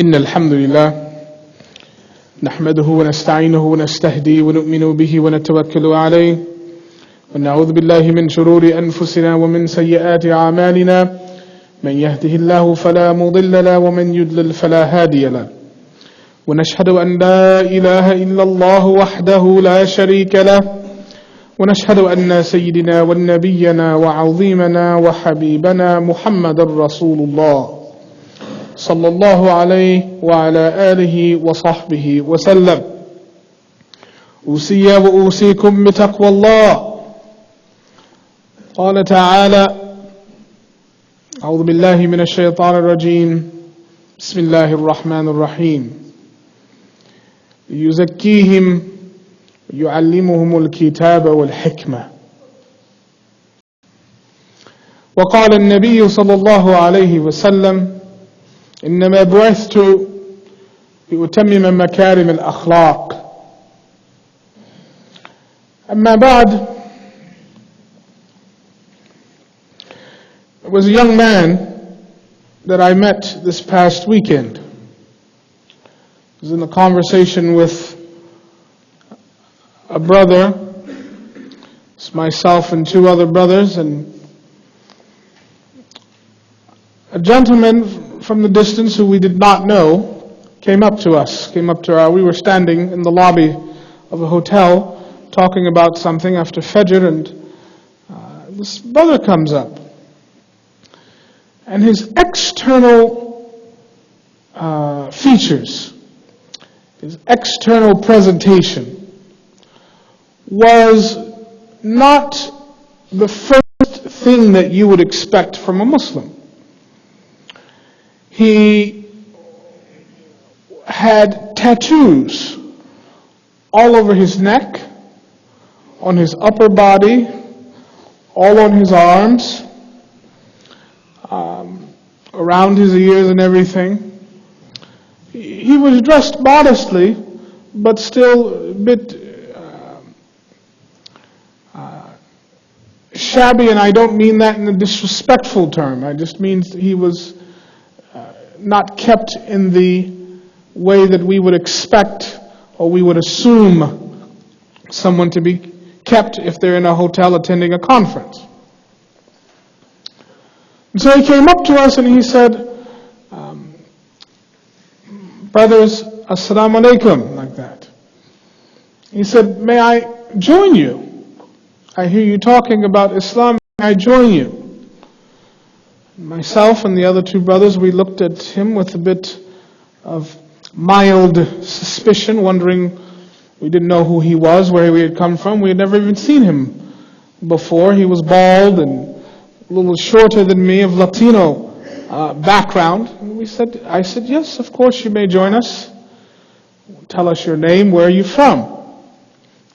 إن الحمد لله نحمده ونستعينه ونستهديه ونؤمن به ونتوكل عليه ونعوذ بالله من شرور أنفسنا ومن سيئات أعمالنا من يهده الله فلا مضل له ومن يضلل فلا هادي له ونشهد أن لا إله إلا الله وحده لا شريك له ونشهد أن سيدنا ونبينا وعظيمنا وحبيبنا محمد رسول الله صلى الله عليه وعلى آله وصحبه وسلم أوصي وأوصيكم بتقوى الله. قال تعالى أعوذ بالله من الشيطان الرجيم بسم الله الرحمن الرحيم يزكيهم يعلمهم الكتاب والحكمة. وقال النبي صلى الله عليه وسلم إنما بعثت لأتمم مكارم الأخلاق. أما بعد, there was a young man that I met this past weekend. I was in a conversation with a brother. It's myself and two other brothers, and a gentleman from the distance who we did not know came up to we were standing in the lobby of a hotel talking about something after Fajr, and this brother comes up. And his external features, his external presentation was not the first thing that you would expect from a Muslim. He had tattoos all over his neck, on his upper body, all on his arms, around his ears and everything. He was dressed modestly, but still a bit shabby, and I don't mean that in a disrespectful term. I just mean he was not kept in the way that we would expect or we would assume someone to be kept if they're in a hotel attending a conference. And so he came up to us and he said, brothers, assalamu alaikum, like that. He said, may I join you? I hear you talking about Islam, may I join you? Myself and the other two brothers, we looked at him with a bit of mild suspicion, wondering, we didn't know who he was, where he had come from. We had never even seen him before. He was bald and a little shorter than me, of Latino background. And I said, yes, of course you may join us. Tell us your name, where are you from?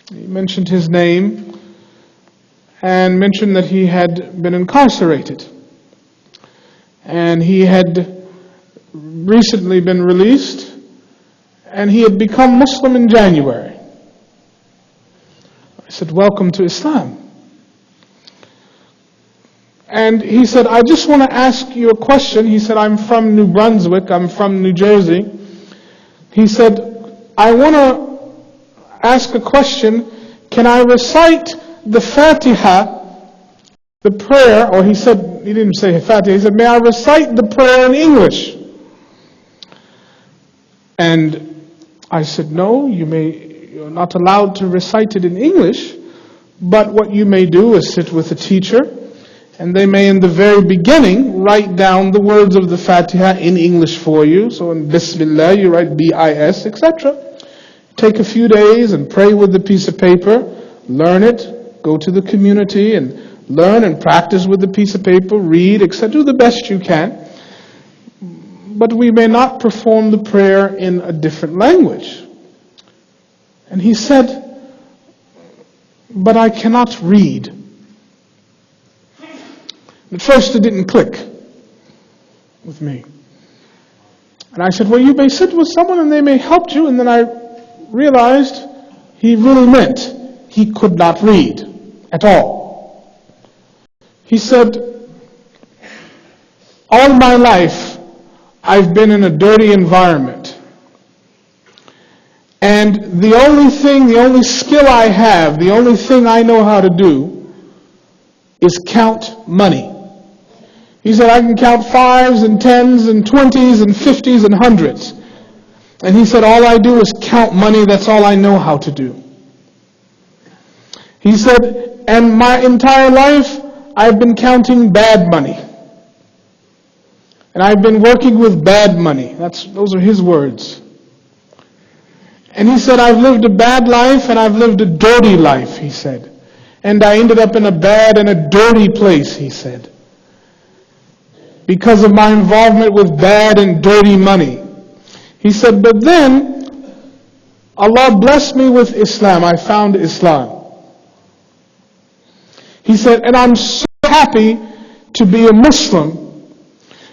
He mentioned his name and mentioned that he had been incarcerated. And he had recently been released, and he had become Muslim in January. I said, welcome to Islam. And he said, I just want to ask you a question. He said, I'm from New Brunswick, I'm from New Jersey. He said, I want to ask a question. Can I recite the Fatiha, the prayer, or he didn't say Fatiha, he said, may I recite the prayer in English? And I said, no, you're not allowed to recite it in English, but what you may do is sit with a teacher, and they may in the very beginning write down the words of the Fatiha in English for you. So in Bismillah you write B-I-S, etc. Take a few days and pray with the piece of paper, learn it, go to the community and learn and practice with the piece of paper, read, etc. Do the best you can. But we may not perform the prayer in a different language. And he said, but I cannot read. At first it didn't click with me. And I said, well, you may sit with someone and they may help you. And then I realized he really meant he could not read at all. He said, all my life I've been in a dirty environment. And the only skill I have, the only thing I know how to do is count money. He said, I can count 5s and 10s and 20s and 50s and 100s. And he said, all I do is count money, that's all I know how to do. He said, and my entire life, I've been counting bad money. And I've been working with bad money. Those are his words. And he said, I've lived a bad life and I've lived a dirty life, he said. And I ended up in a bad and a dirty place, he said, because of my involvement with bad and dirty money. He said, but then Allah blessed me with Islam. I found Islam. He said, and I'm so happy to be a Muslim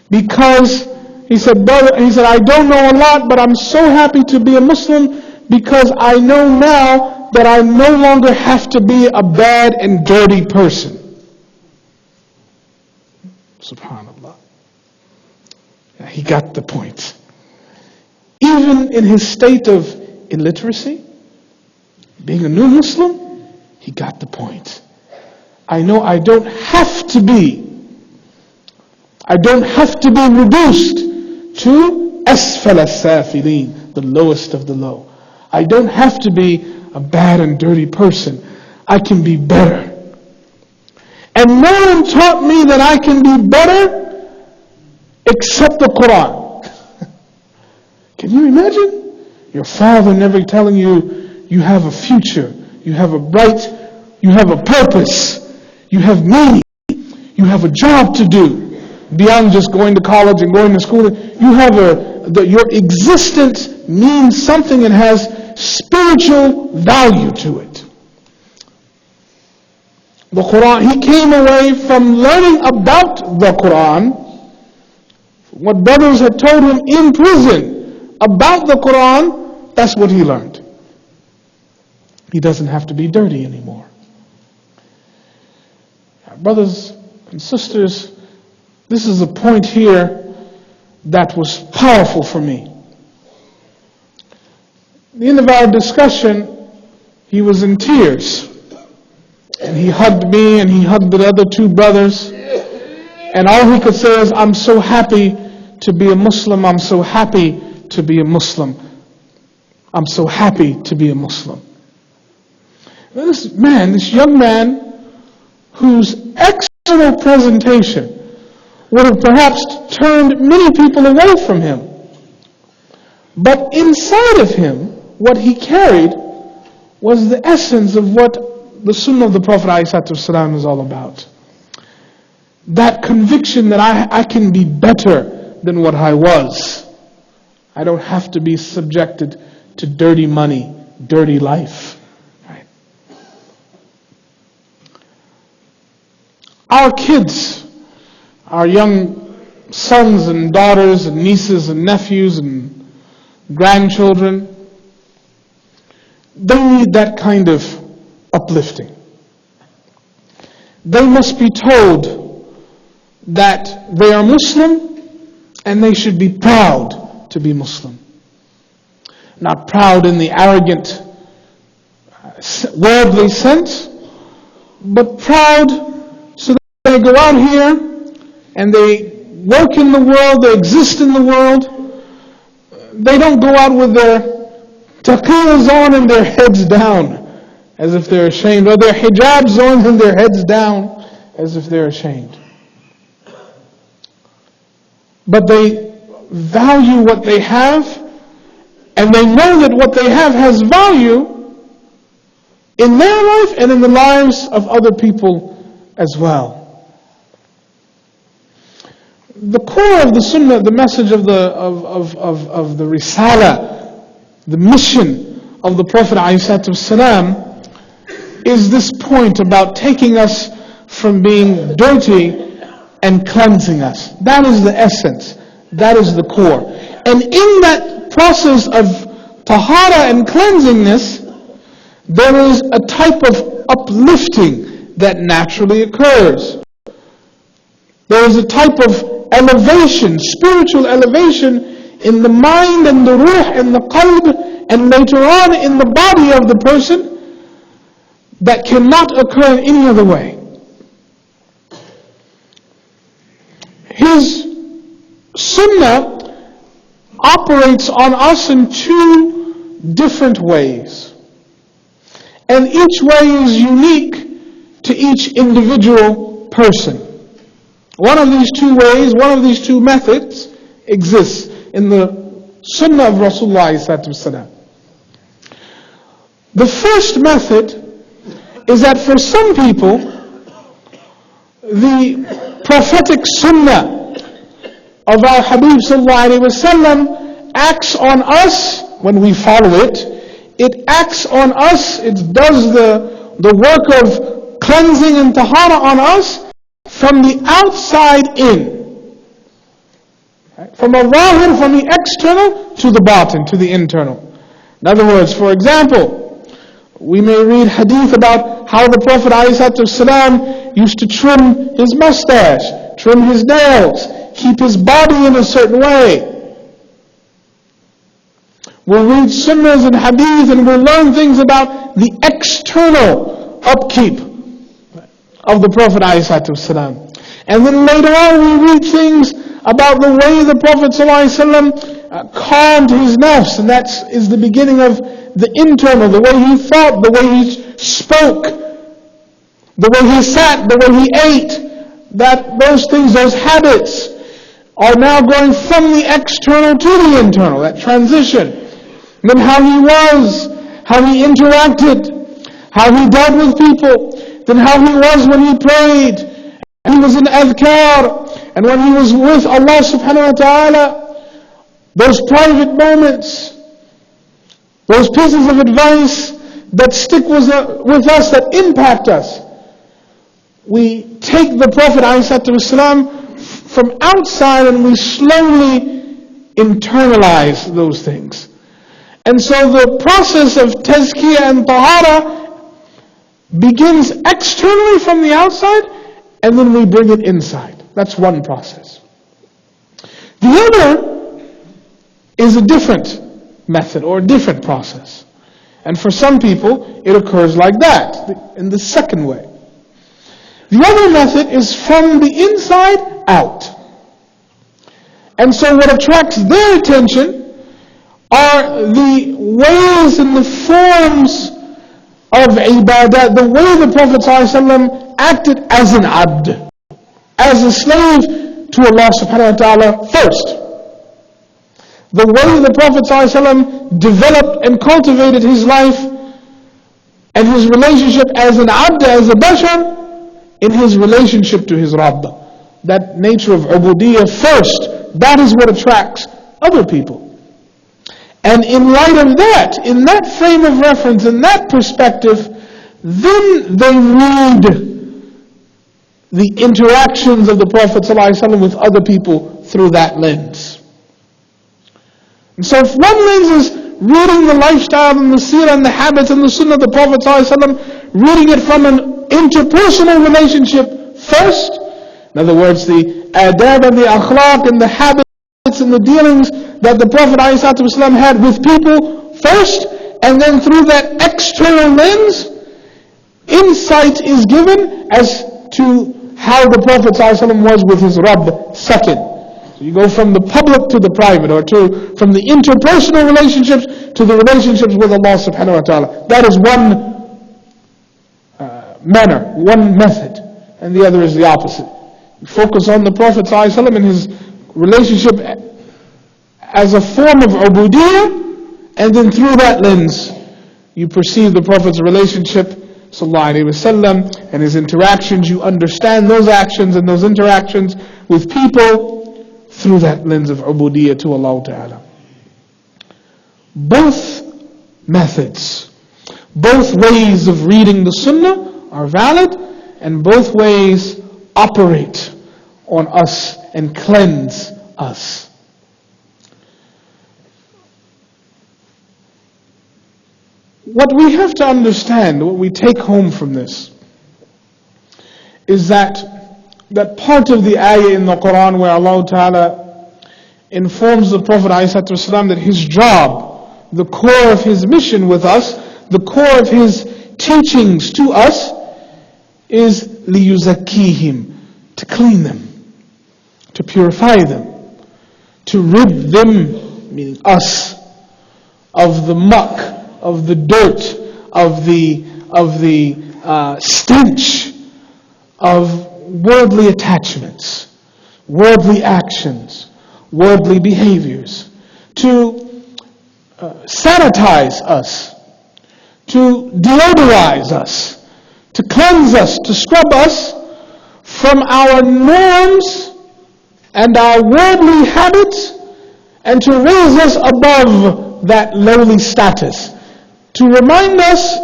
because, he said, I don't know a lot, but I'm so happy to be a Muslim because I know now that I no longer have to be a bad and dirty person. Subhanallah. He got the point. Even in his state of illiteracy, being a new Muslim, he got the point. I know I don't have to be reduced to asfal as-safilin, the lowest of the low. I don't have to be a bad and dirty person. I can be better. And no one taught me that I can be better except the Quran. Can you imagine? Your father never telling you, you have a future, you have a purpose, you have meaning, you have a job to do, beyond just going to college and going to school. Your existence means something and has spiritual value to it. The Quran, he came away from learning about the Quran, what brothers had told him in prison about the Quran, that's what he learned. He doesn't have to be dirty anymore. Brothers and sisters, this is a point here that was powerful for me. At the end of our discussion, he was in tears. And he hugged me and he hugged the other two brothers. And all he could say is, I'm so happy to be a Muslim. I'm so happy to be a Muslim. I'm so happy to be a Muslim. This young man, whose external presentation would have perhaps turned many people away from him. But inside of him, what he carried was the essence of what the Sunnah of the Prophet ﷺ is all about. That conviction that I can be better than what I was. I don't have to be subjected to dirty money, dirty life. Right? Our kids, our young sons and daughters and nieces and nephews and grandchildren, they need that kind of uplifting. They must be told that they are Muslim and they should be proud to be Muslim. Not proud in the arrogant, worldly sense, but proud so that they go out here and they work in the world, they exist in the world. They don't go out with their taqiyas on and their heads down as if they're ashamed, or their hijabs on and their heads down as if they're ashamed. But they value what they have, and they know that what they have has value in their life and in the lives of other people as well. The core of the Sunnah, the message of the Risala, the mission of the Prophet ﷺ, is this point about taking us from being dirty and cleansing us. That is the essence. That is the core. And in that process of tahara and cleansingness, there is a type of uplifting that naturally occurs. There is a type of elevation, spiritual elevation in the mind and the ruh and the qalb and later on in the body of the person that cannot occur in any other way. His sunnah operates on us in two different ways. And each way is unique to each individual person. One of these two ways, one of these two methods exists in the sunnah of Rasulullah ﷺ. The first method is that for some people, the prophetic sunnah of our Habib ﷺ acts on us when we follow it. It acts on us, it does the work of cleansing and tahara on us from the outside in. From a zahir, from the external to the batin, to the internal. In other words, for example, we may read hadith about how the Prophet ﷺ used to trim his mustache, trim his nails, keep his body in a certain way. We'll read sunnahs and hadith and we'll learn things about the external upkeep of the Prophet ﷺ. And then later on we read things about the way the Prophet ﷺ calmed his nafs, and that is the beginning of the internal, the way he thought, the way he spoke, the way he sat, the way he ate, that those things, those habits are now going from the external to the internal, that transition. And then how he was, how he interacted, how he dealt with people, then how he was when he prayed, and he was in adhkar, and when he was with Allah subhanahu wa ta'ala, those private moments, those pieces of advice that stick with us, that impact us. We take the Prophet ﷺ from outside and we slowly internalize those things. And so the process of tazkiyah and tahara begins externally from the outside, and then we bring it inside. That's one process. The other is a different method or a different process. And for some people, it occurs like that, in the second way. The other method is from the inside out. And so what attracts their attention are the ways and the forms of ibadah, the way the Prophet ﷺ acted as an abd, as a slave to Allah subhanahu wa ta'ala first. The way the Prophet ﷺ developed and cultivated his life and his relationship as an abd, as a bashar, in his relationship to his Rabb. That nature of ubudiyyah first, that is what attracts other people. And in light of that, in that frame of reference, in that perspective, then they read the interactions of the Prophet ﷺ with other people through that lens. And so if one lens is reading the lifestyle and the seerah and the habits and the sunnah of the Prophet ﷺ, reading it from an interpersonal relationship first, in other words, the adab and the akhlaq and the habits and the dealings that the Prophet ﷺ had with people first, and then through that external lens, insight is given as to how the Prophet ﷺ was with his Rabb second. So you go from the public to the private, or from the interpersonal relationships to the relationships with Allah subhanahu wa ta'ala. That is one manner, one method. And the other is the opposite. You focus on the Prophet ﷺ and his relationship as a form of ubudiyyah, and then through that lens, you perceive the Prophet's relationship sallallahu alaihi wasallam and his interactions. You understand those actions and those interactions with people through that lens of ubudiyyah to Allah Ta'ala. Both methods, both ways of reading the sunnah are valid, and both ways operate on us and cleanse us. What we have to understand, what we take home from this, is that that part of the ayah in the Quran where Allah Ta'ala informs the Prophet ﷺ that his job, the core of his mission with us, the core of his teachings to us is لِيُزَكِّيهِمْ, to clean them, to purify them, to rid them, meaning us, of the muck, of the dirt, of the stench of worldly attachments, worldly actions, worldly behaviors, to sanitize us, to deodorize us, to cleanse us, to scrub us from our norms and our worldly habits, and to raise us above that lowly status, to remind us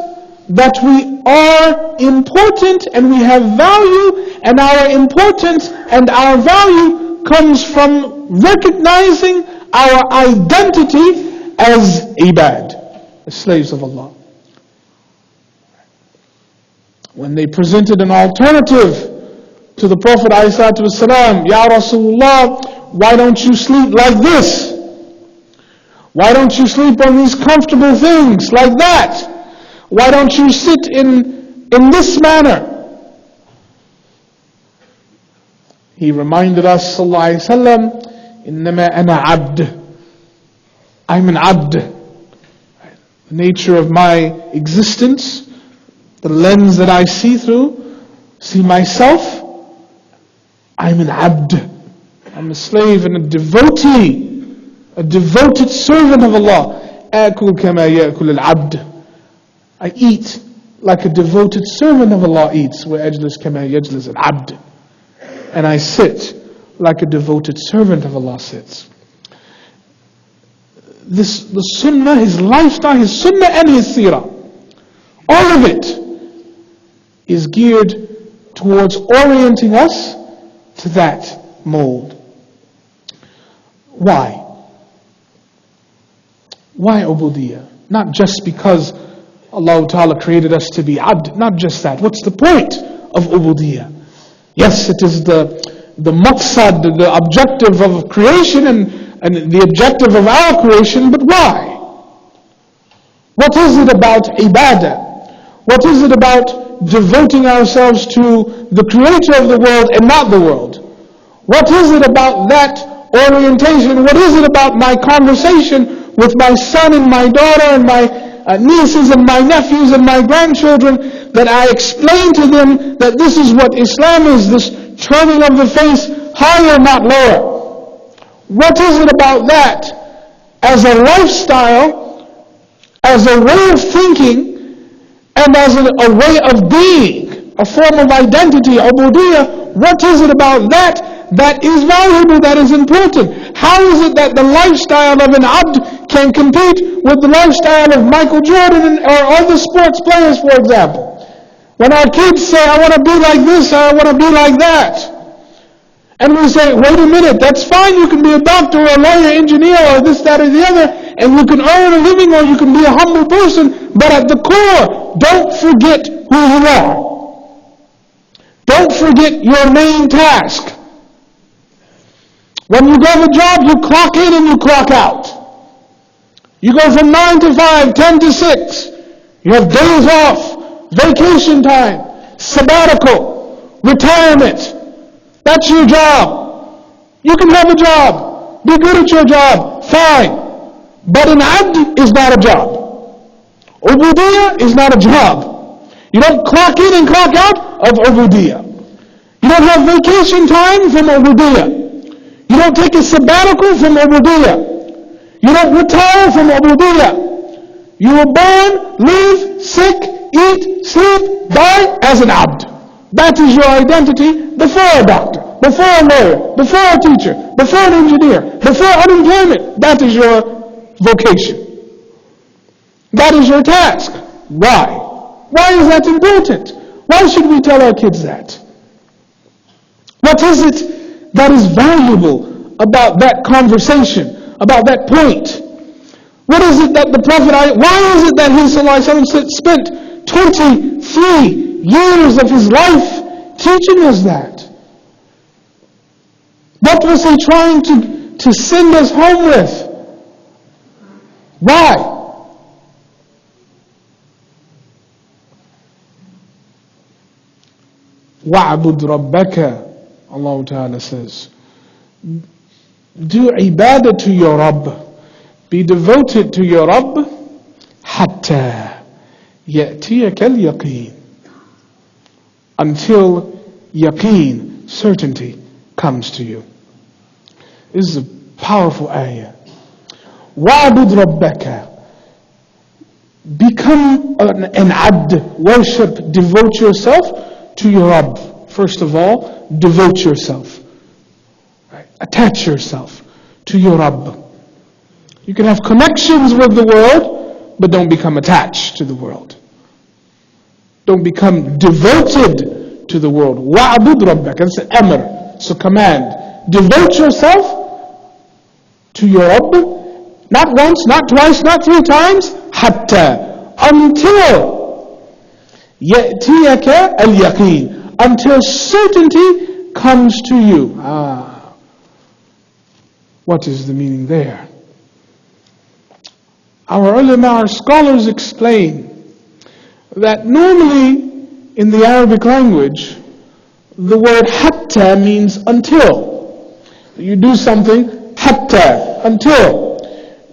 that we are important and we have value, and our importance and our value comes from recognizing our identity as ibad, as slaves of Allah. When they presented an alternative to the Prophet ﷺ, Ya Rasulullah, why don't you sleep like this? Why don't you sleep on these comfortable things like that? Why don't you sit in this manner? He reminded us, sallallahu alaihi wasallam, إِنَّمَا أَنَا عَبْدٌ, I'm an abd. The nature of my existence, the lens that I see through, see myself, I'm an abd. I'm a slave and a devotee, a devoted servant of Allah. آكُلْ كَمَا يَأْكُلُ الْعَبْدُ, I eat like a devoted servant of Allah eats. وَأَجْلِسْ كَمَا يَجْلِسُ الْعَبْدُ, and I sit like a devoted servant of Allah sits. The sunnah, his lifestyle, his sunnah and his seerah, all of it is geared towards orienting us to that mold. Why? Why ubudiyah? Not just because Allah Ta'ala created us to be abd, not just that. What's the point of ubudiyah? Yes, it is the maqsad, the objective of creation and the objective of our creation, but why? What is it about ibadah? What is it about devoting ourselves to the creator of the world and not the world? What is it about that orientation? What is it about my conversation with my son and my daughter and my nieces and my nephews and my grandchildren, that I explain to them that this is what Islam is, this turning of the face higher, not lower? What is it about that as a lifestyle, as a way of thinking, and as a way of being, a form of identity, ubudiyah? What is it about that is valuable, that is important? How is it that the lifestyle of an abd can compete with the lifestyle of Michael Jordan or other sports players, for example? When our kids say, I want to be like this, I want to be like that. And we say, wait a minute, that's fine, you can be a doctor or a lawyer, engineer, or this, that, or the other, and you can earn a living, or you can be a humble person, but at the core, don't forget who you are. Don't forget your main task. When you go to a job, you clock in and you clock out. You go from 9 to 5, 10 to 6. You have days off, vacation time, sabbatical, retirement. That's your job. You can have a job. Be good at your job. Fine. But an abd is not a job. Ubudiyah is not a job. You don't clock in and clock out of ubudiyah. You don't have vacation time from ubudiyah. You don't take a sabbatical from ubudiyah. You don't retire from ubudiyah. You were born, live, sick, eat, sleep, die as an abd. That is your identity before a doctor, before a lawyer, before a teacher, before an engineer, before unemployment. That is your vocation. That is your task. Why? Why is that important? Why should we tell our kids that? What is it that is valuable about that conversation, about that point? What is it that the Prophet, why is it that he spent 23 years of his life teaching us that? What was he trying to send us home with? Why? وَعْبُدْ رَبَّكَ, Allah Ta'ala says. Do ibadah to your Rabb. Be devoted to your Rabb. حَتَّى يَأْتِيَكَ الْيَقِينَ. Until yaqeen, certainty, comes to you. This is a powerful ayah. وَعْبُدْ رَبَّكَ. Become an abd, worship, devote yourself to your Rabb. First of all, devote yourself. Right? Attach yourself to your Rabb. You can have connections with the world, but don't become attached to the world. Don't become devoted to the world. وَعْبُدْ رَبَّكَ. That's an amr. It's a command. Devote yourself to your Rabb. Not once, not twice, not 3 times. حَتَّى. Until يَأْتِيَكَ الْيَقِينَ. Until certainty comes to you. What is the meaning there? Our ulama, our scholars explain that normally in the Arabic language, the word hatta means until. You do something, hatta, until.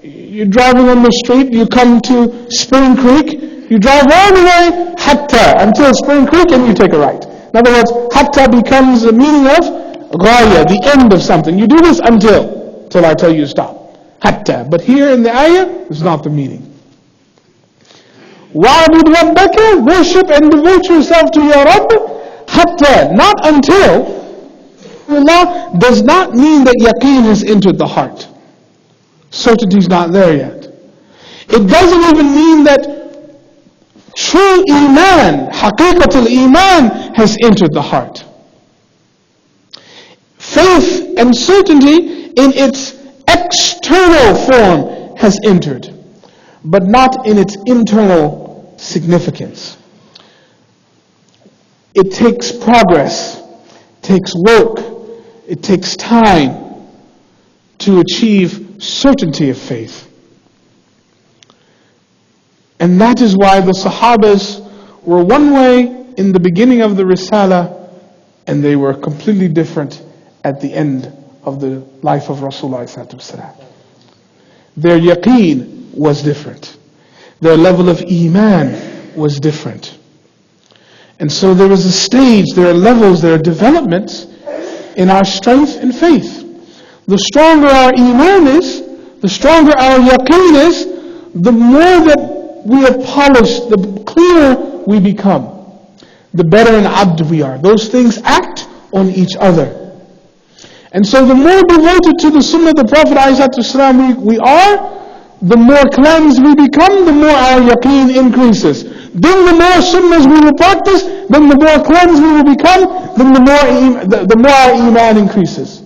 You're driving on the street, you come to Spring Creek, you drive all the way, hatta, until Spring Creek, and you take a right. In other words, hatta becomes the meaning of ghaya, the end of something. You do this till I tell you to stop. Hatta. But here in the ayah, it's not the meaning. وَعْبُدْ رَبَّكَ. Worship and devote yourself to your Rabb. Hatta. Not until. Allah does not mean that yaqeen has entered the heart. Certainty is not there yet. It doesn't even mean that true iman, haqiqatul iman, has entered the heart. Faith and certainty in its external form has entered, but not in its internal significance. It takes progress, takes work, it takes time to achieve certainty of faith. And that is why the Sahabas were one way in the beginning of the Risala, and they were completely different at the end of the life of Rasulullah. Their yaqeen was different. Their level of iman was different. And so there is a stage, there are levels, there are developments in our strength and faith. The stronger our iman is, the stronger our yaqeen is, the more that we are polished, the clearer we become. The better an abd we are. Those things act on each other. And so the more devoted to the sunnah of the Prophet ﷺ we are, the more cleansed we become, the more our yaqeen increases. Then the more sunnahs we will practice, then the more cleansed we will become, then the more our iman increases.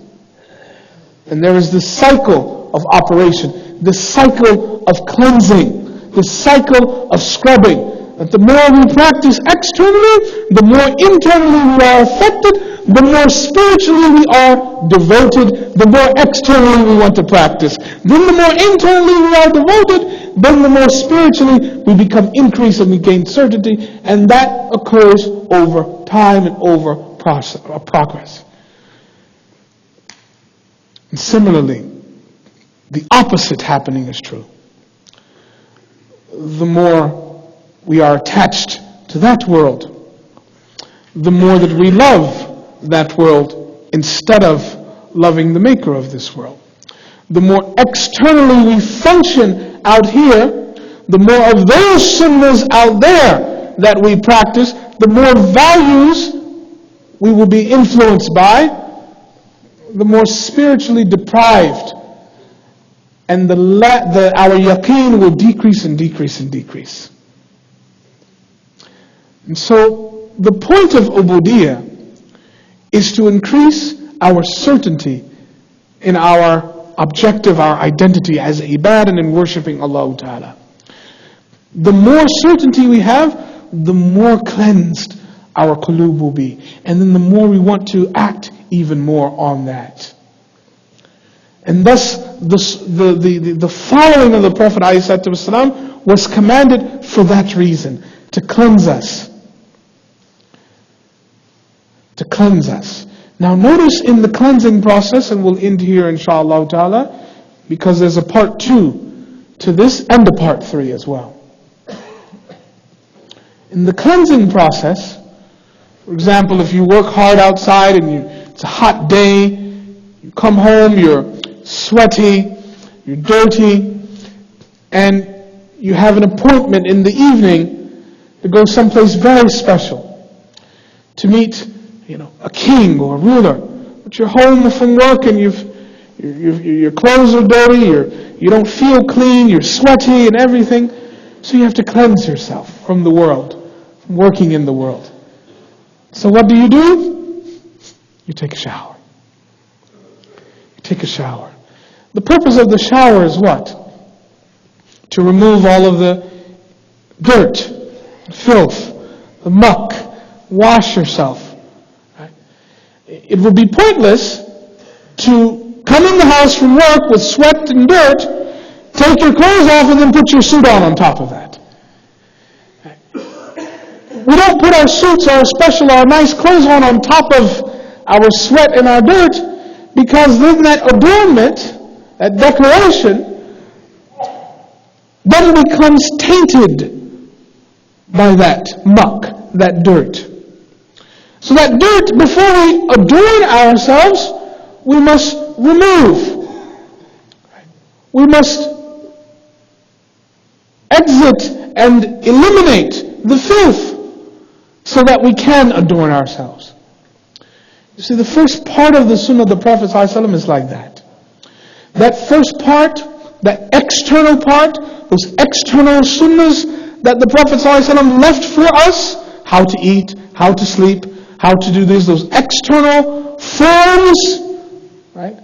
And there is this cycle of operation, this cycle of cleansing, this cycle of scrubbing. That the more we practice externally, the more internally we are affected, the more spiritually we are devoted, the more externally we want to practice. Then the more internally we are devoted, then the more spiritually we become increased and we gain certainty, and that occurs over time and over progress. And similarly, the opposite happening is true. The more we are attached to that world, the more that we love that world instead of loving the maker of this world. The more externally we function out here, the more of those sunnahs out there that we practice, the more values we will be influenced by, the more spiritually deprived, and our yaqeen will decrease and decrease and decrease. And so the point of ubudiyyah is to increase our certainty in our objective, our identity as ibad and in worshipping Allah Ta'ala. The more certainty we have, the more cleansed our qulub will be. And then the more we want to act even more on that. And thus, the following of the Prophet ﷺ was commanded for that reason, to cleanse us. To cleanse us. Now notice in the cleansing process, and we'll end here inshallah ta'ala, because there's a part 2 to this and a part 3 as well. In the cleansing process, for example, if you work hard outside and it's a hot day, you come home, you're sweaty, you're dirty, and you have an appointment in the evening to go someplace very special, to meet, a king or a ruler. But you're home from work and your clothes are dirty, you don't feel clean, you're sweaty and everything, so you have to cleanse yourself from the world, from working in the world. So what do? You take a shower. You take a shower. The purpose of the shower is what? To remove all of the dirt, filth, the muck, wash yourself. Right? It would be pointless to come in the house from work with sweat and dirt, take your clothes off and then put your suit on top of that. We don't put our suits, our nice clothes on top of our sweat and our dirt, because then that adornment, that decoration, then becomes tainted by that muck, that dirt. So that dirt, before we adorn ourselves, we must remove. We must exit and eliminate the filth so that we can adorn ourselves. You see, the first part of the sunnah of the Prophet ﷺ is like that. That first part, that external part, those external sunnahs that the Prophet ﷺ left for us, how to eat, how to sleep, how to do this, those external forms, right?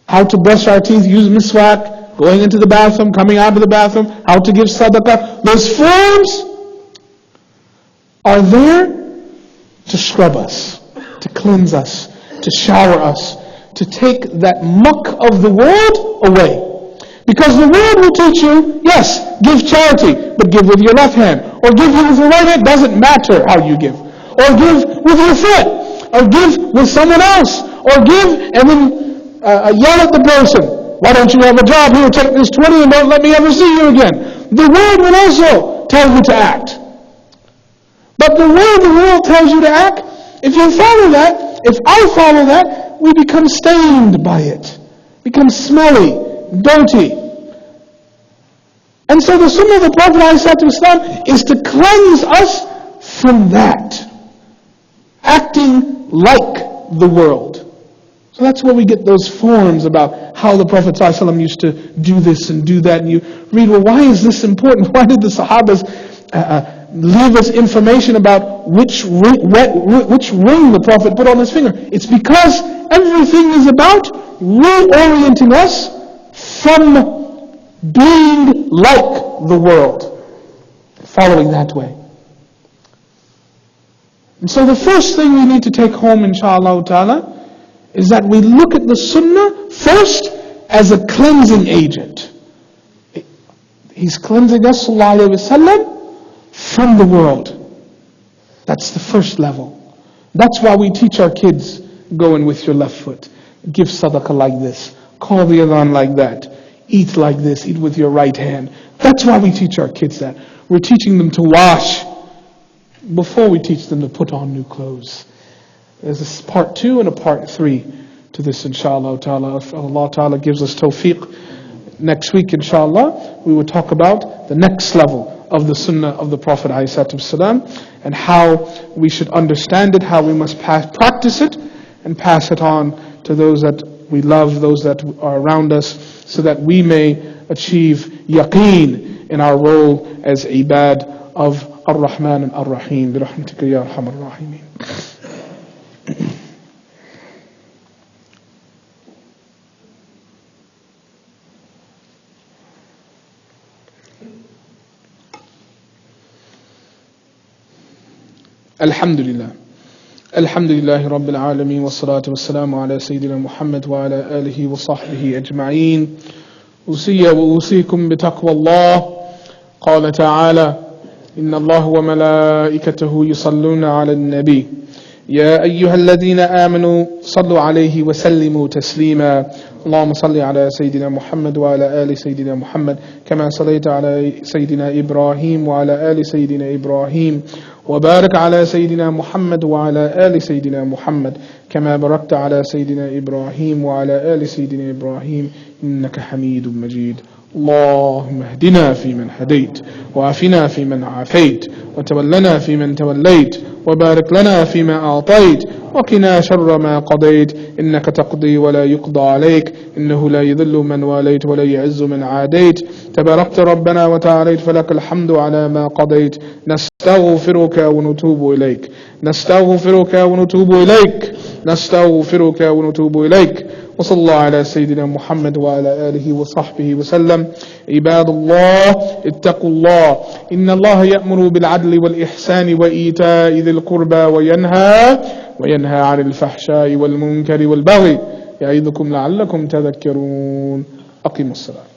How to brush our teeth, use miswak, going into the bathroom, coming out of the bathroom, how to give sadaqah. Those forms are there to scrub us, to cleanse us, to shower us, to take that muck of the world away. Because the world will teach you, yes, give charity, but give with your left hand. Or give with your right hand, doesn't matter how you give. Or give with your foot. Or give with someone else. Or give and then yell at the person, why don't you have a job? Here, take this 20 and don't let me ever see you again. The world will also tell you to act. But the way the world tells you to act, if you follow that, if I follow that, we become stained by it. Become smelly, dirty. And so the sunnah of the Prophet ﷺ is to cleanse us from that. Acting like the world. So that's where we get those forms about how the Prophet ﷺ used to do this and do that. And you read, well, why is this important? Why did the Sahabas leave us information about which ring the Prophet put on his finger? It's because everything is about reorienting us from being like the world, following that way. And so the first thing we need to take home, inshallah ta'ala, is that we look at the sunnah first as a cleansing agent. He's cleansing us, sallallahu alayhi wa sallam, from the world. That's the first level. That's why we teach our kids, go in with your left foot, give sadaqah like this, call the adhan like that, eat like this, eat with your right hand. That's why we teach our kids that. We're teaching them to wash before we teach them to put on new clothes. There's a part 2 and a part 3 to this, inshallah ta'ala. If Allah ta'ala gives us tawfiq, next week, inshallah, we will talk about the next level of the sunnah of the Prophet ﷺ and how we should understand it, how we must practice it and pass it on to those that we love, those that are around us, so that we may achieve yaqeen in our role as ibad of Ar-Rahman and Ar-Rahim. Birahmatika ya arhamar rahimin. Alhamdulillah. الحمد لله رب العالمين والصلاة والسلام على سيدنا محمد وعلى آله وصحبه أجمعين. أوصي وأوصيكم بتقوى الله. قال تعالى: إن الله وملائكته يصلون على النبي يا أيها الذين آمنوا صلوا عليه وسلموا تسليما. اللهم صل على سيدنا محمد وعلى آل سيدنا محمد كما صليت على سيدنا إبراهيم وعلى آل سيدنا إبراهيم، وبارك على سيدنا محمد وعلى آل سيدنا محمد كما باركت على سيدنا إبراهيم وعلى آل سيدنا إبراهيم إنك حميد مجيد. اللهم اهدنا فيمن هديت، وعافنا فيمن عافيت، وتولنا فيمن توليت، وبارك لنا فيما أعطيت، وقنا شر ما قضيت، إنك تقضي ولا يقضى عليك، إنه لا يذل من واليت ولا يعز من عاديت، تباركت ربنا وتعاليت، فلك الحمد على ما قضيت. نستغفرك ونتوب إليك، نستغفرك ونتوب إليك، نستغفرك ونتوب إليك. وصلى الله على سيدنا محمد وعلى آله وصحبه وسلم. عباد الله، اتقوا الله، إن الله يأمر بالعدل والإحسان وإيتاء ذي القربى وينهى عن الفحشاء والمنكر والبغي يعظكم لعلكم تذكرون. أقيموا الصلاة.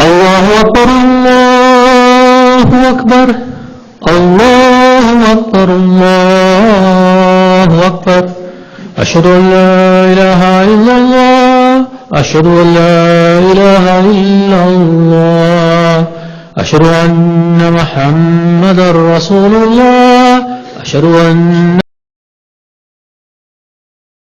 الله أكبر الله أكبر الله أكبر الله أكبر. أشهد أن لا إله إلا الله، أشهد أن لا إله إلا الله، أشهد أن محمدا رسول الله، أشهد أن